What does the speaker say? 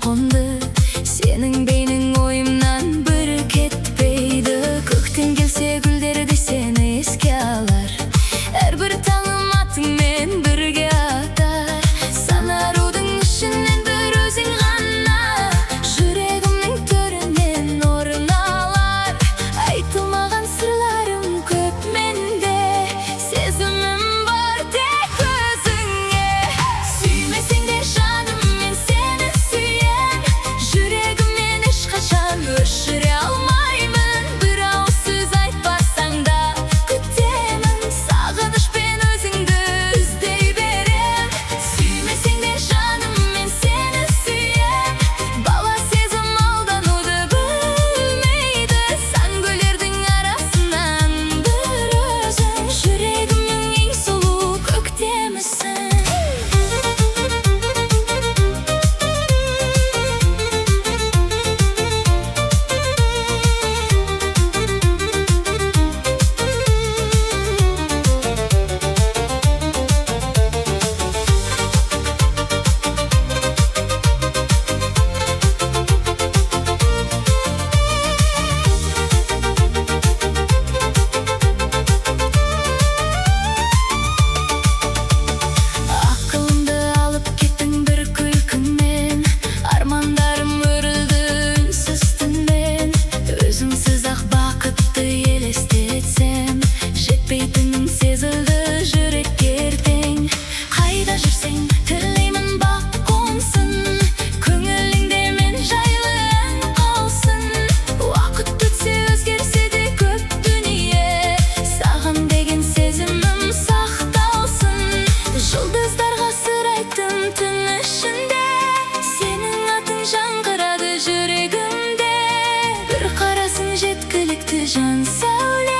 қонды. Сенің бейнең ойымнан бір кетпейді. Көктен келсе гүлдері де сені еске алар. Әрбір таңым атыңмен бірге атар. Сан арудың ішінен бір өзің ғана жүрегімнің төрінен орын алар. Айтылмаған сырларым көп менде, сезімім бар тек өзіңе. Сүймесең де жаным, мен сені сүйем. Жүрегімнен ешқашан өшіре алмаймын. Бір ауыз сөз айтпасаң да күтемін. Сағынышпен өзіңді іздей берем. Сүймесең де жаным, мен сені сүйем. Бала сезім алдануды білмейді. Сан гүлдердің арасынан бір өзің. Жүрегімнің ең сұлу көктемісің. Ақылымды алып кеттің бір күлкіңмен. Армандарым өрілді үнсіз түнмен. Өзіңсіз ақ бақытты елестетсем, жетпейтінің сезілді жүрекке ертең. Қайда жүрсең, тілеймін бақ қонсын. Көңіліңде мен жайлы ән қалсын. Уақыт өтсе өзгерсе де көп дүние, саған деген сезімім сақталсын. Жұлдыздарға сыр айттым түн ішінде, сенің атың жаңғырады жүрегімде. Бір қарасың жеткілікті жан сәуле.